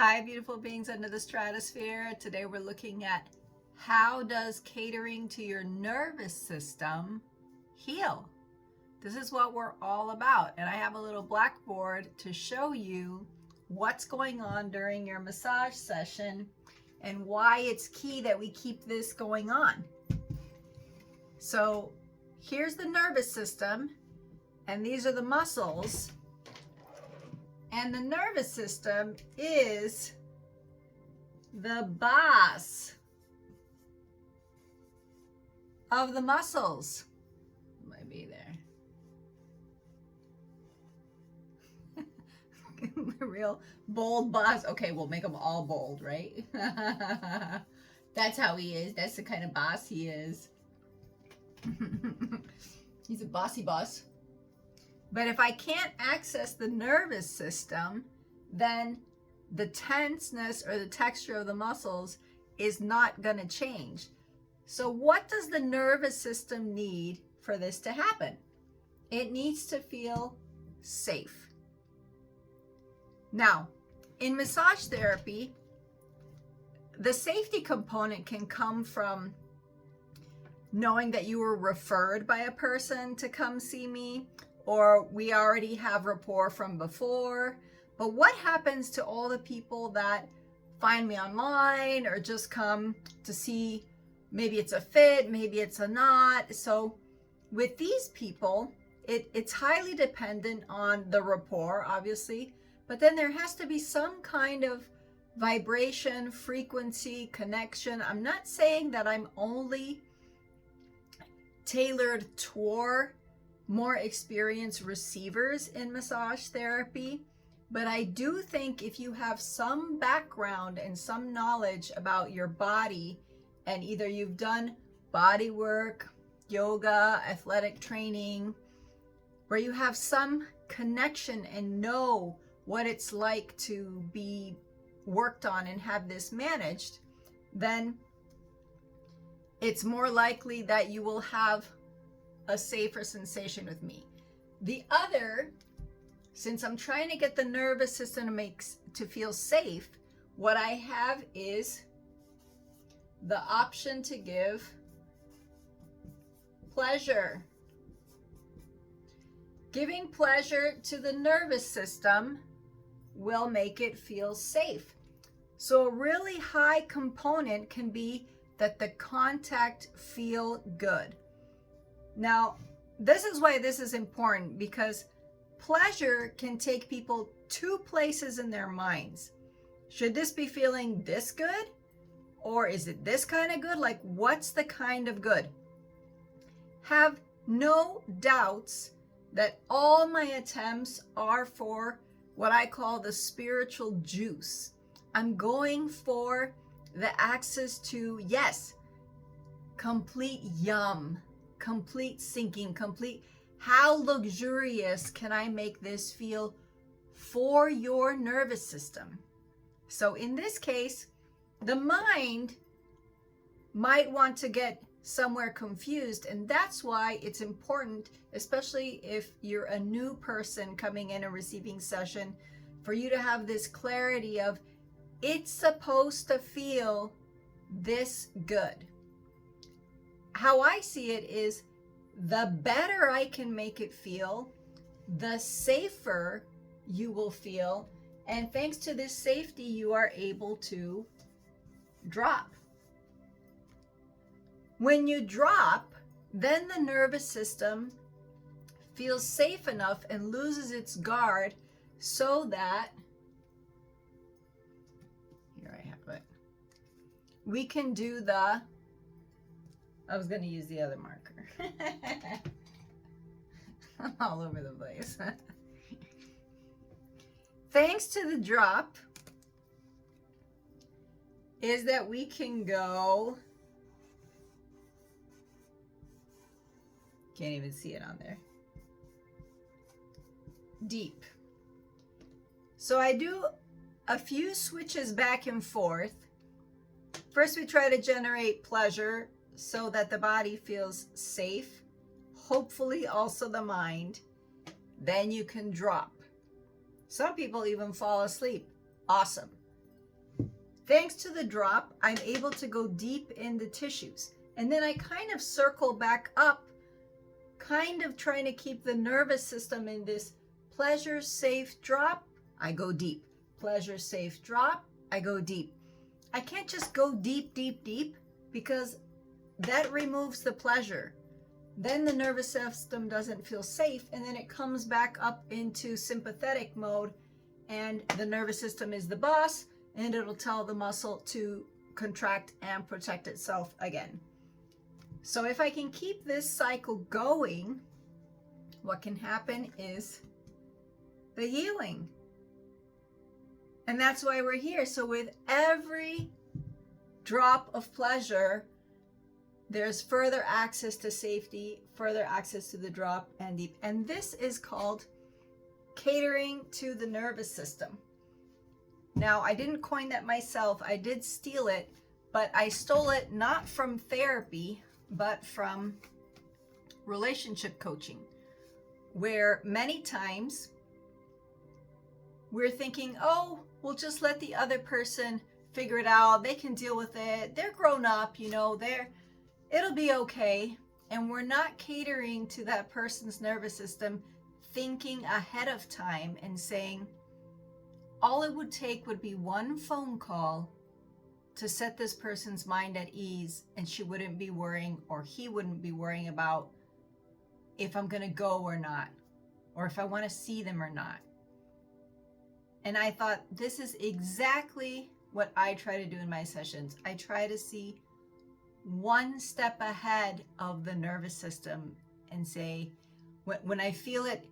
Hi, beautiful beings under the stratosphere. Today we're looking at how does catering to your nervous system heal? This is what we're all about. And I have a little blackboard to show you what's going on during your massage session and why it's key that we keep this going on. So here's the nervous system, and these are the muscles. And the nervous system is the boss of the muscles. It might be there. The real bold boss. Okay, we'll make them all bold, right? That's how he is. That's the kind of boss he is. He's a bossy boss. But if I can't access the nervous system, then the tenseness or the texture of the muscles is not going to change. So what does the nervous system need for this to happen? It needs to feel safe. Now, in massage therapy, the safety component can come from knowing that you were referred by a person to come see me, or we already have rapport from before. But what happens to all the people that find me online or just come to see, maybe it's a fit, maybe it's a not? So with these people, it's highly dependent on the rapport, obviously, but then there has to be some kind of vibration, frequency, connection. I'm not saying that I'm only tailored toward more experienced receivers in massage therapy, but I do think if you have some background and some knowledge about your body, and either you've done body work, yoga, athletic training, where you have some connection and know what it's like to be worked on and have this managed, then it's more likely that you will have a safer sensation with me. The other, since I'm trying to get the nervous system to feel safe, what I have is the option to give pleasure. Giving pleasure to the nervous system will make it feel safe. So a really high component can be that the contact feel good. Now, this is why this is important, because pleasure can take people two places in their minds. Should this be feeling this good? Or is it this kind of good? Like, what's the kind of good? Have no doubts that all my attempts are for what I call the spiritual juice. I'm going for the access to, yes, complete yum, complete sinking, complete, how luxurious can I make this feel for your nervous system? So in this case, the mind might want to get somewhere confused, and that's why it's important, especially if you're a new person coming in a receiving session, for you to have this clarity of it's supposed to feel this good. How I see it is, the better I can make it feel, the safer you will feel. And thanks to this safety, you are able to drop. When you drop, then the nervous system feels safe enough and loses its guard so that, here I have it, we can do the, I was going to use the other marker. I'm all over the place. Thanks to the drop is that we can go, can't even see it on there, deep. So I do a few switches back and forth. First, we try to generate pleasure so that the body feels safe, hopefully also the mind. Then you can drop. Some people even fall asleep. Awesome. Thanks to the drop, I'm able to go deep in the tissues. And then I kind of circle back up, kind of trying to keep the nervous system in this pleasure safe drop. I go deep. Pleasure safe drop. I go deep. I can't just go deep, deep, deep, because that removes the pleasure. Then the nervous system doesn't feel safe, and then it comes back up into sympathetic mode, and the nervous system is the boss, and it'll tell the muscle to contract and protect itself again. So if I can keep this cycle going, what can happen is the healing. And that's why we're here. So with every drop of pleasure, there's further access to safety, further access to the drop and deep. And this is called catering to the nervous system. Now, I didn't coin that myself. I did steal it, but I stole it not from therapy, but from relationship coaching, where many times we're thinking, oh, we'll just let the other person figure it out. They can deal with it. They're grown up, it'll be okay. And we're not catering to that person's nervous system, thinking ahead of time and saying, all it would take would be one phone call to set this person's mind at ease, and she wouldn't be worrying, or he wouldn't be worrying about if I'm going to go or not, or if I want to see them or not. And I thought, this is exactly what I try to do in my sessions. I try to see one step ahead of the nervous system and say, when I feel it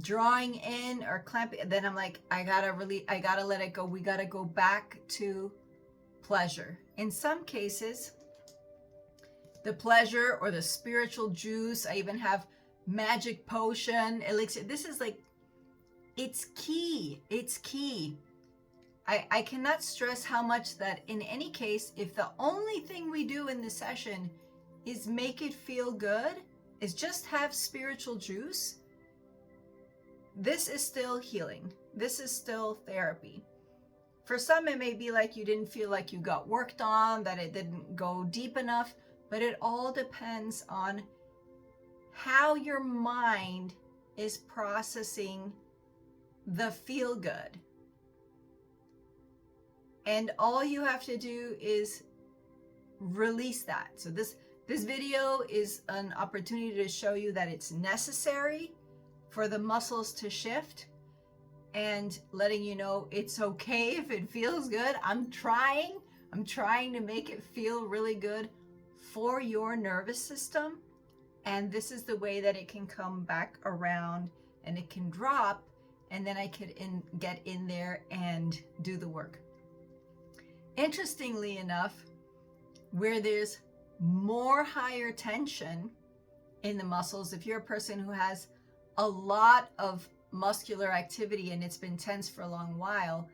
drawing in or clamping, then I'm like, I gotta let it go. We gotta go back to pleasure. In some cases, the pleasure or the spiritual juice, I even have magic potion, elixir. This is like, it's key. It's key. I cannot stress how much that in any case, if the only thing we do in the session is make it feel good, is just have spiritual juice, this is still healing. This is still therapy. For some, it may be like you didn't feel like you got worked on, that it didn't go deep enough, but it all depends on how your mind is processing the feel good. And all you have to do is release that. So this video is an opportunity to show you that it's necessary for the muscles to shift, and letting you know it's okay if it feels good. I'm trying to make it feel really good for your nervous system. And this is the way that it can come back around and it can drop, and then I could get in there and do the work. Interestingly enough, where there's more higher tension in the muscles, if you're a person who has a lot of muscular activity and it's been tense for a long while,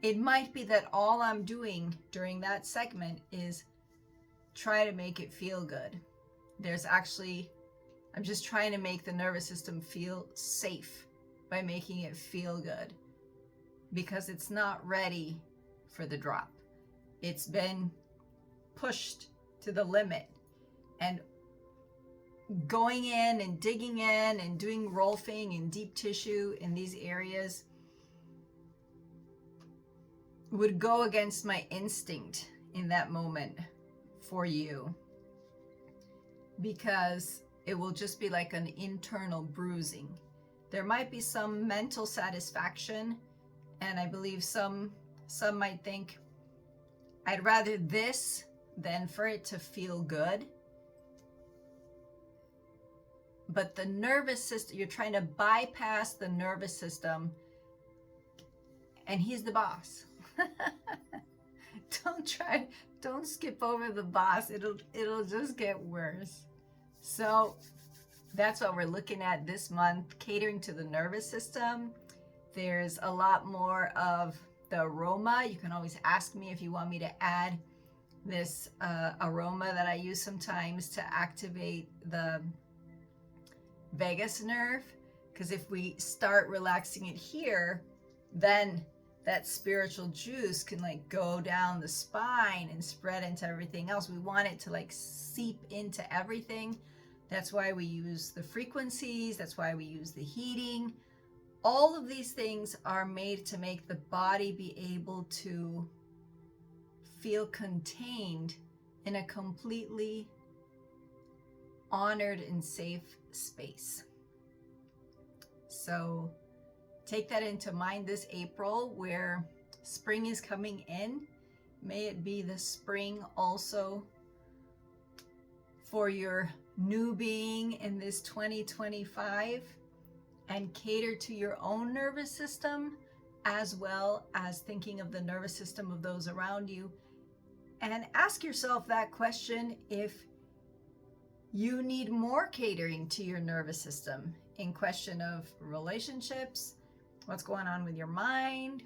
it might be that all I'm doing during that segment is try to make it feel good. I'm just trying to make the nervous system feel safe by making it feel good, because it's not ready for the drop. It's been pushed to the limit, and going in and digging in and doing rolfing and deep tissue in these areas would go against my instinct in that moment for you, because it will just be like an internal bruising. There might be some mental satisfaction, and I believe some might think, I'd rather this than for it to feel good. But the nervous system, you're trying to bypass the nervous system, and he's the boss. Don't skip over the boss. It'll just get worse. So that's what we're looking at this month, catering to the nervous system. There's a lot more of the aroma. You can always ask me if you want me to add this aroma that I use sometimes to activate the vagus nerve, because if we start relaxing it here, then that spiritual juice can like go down the spine and spread into everything else. We want it to like seep into everything. That's why we use the frequencies. That's why we use the heating. All of these things are made to make the body be able to feel contained in a completely honored and safe space. So take that into mind this April, where spring is coming in. May it be the spring also for your new being in this 2025, and cater to your own nervous system as well as thinking of the nervous system of those around you. And ask yourself that question if you need more catering to your nervous system in question of relationships, what's going on with your mind,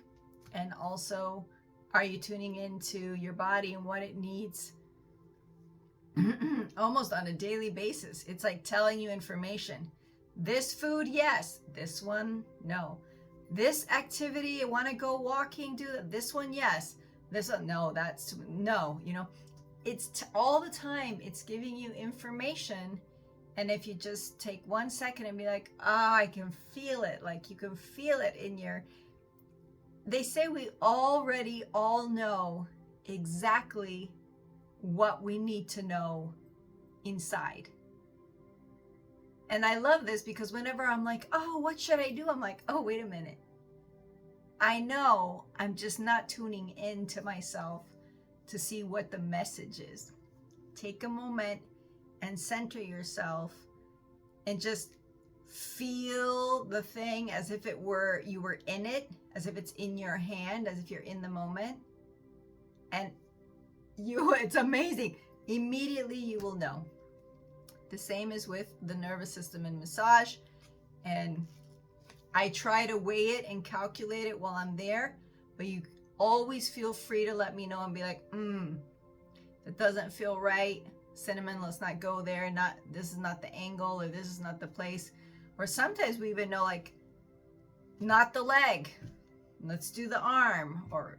and also are you tuning into your body and what it needs almost on a daily basis. It's like telling you information. This food, yes. This one, no. This activity, I want to go walking, do that. This one, yes. This one, no, that's no, you know. It's all the time, it's giving you information. And if you just take 1 second and be like, I can feel it. Like you can feel it in your, they say we already all know exactly what we need to know inside. And I love this because whenever I'm like, oh, what should I do? I'm like, oh, wait a minute. I know, I'm just not tuning into myself to see what the message is. Take a moment and center yourself and just feel the thing as if it were, you were in it, as if it's in your hand, as if you're in the moment. And it's amazing. Immediately you will know. The same is with the nervous system and massage. And I try to weigh it and calculate it while I'm there, but you always feel free to let me know and be like, that doesn't feel right. Cinnamon, let's not go there. This is not the angle, or this is not the place. Or sometimes we even know, like, not the leg. Let's do the arm, or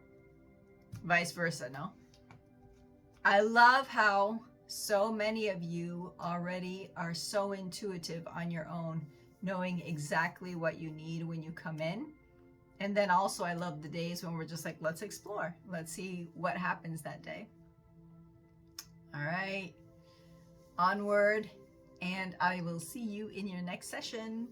vice versa, no? I love how so many of you already are so intuitive on your own, knowing exactly what you need when you come in. And then also I love the days when we're just like, let's explore. Let's see what happens that day. All right. Onward. And I will see you in your next session.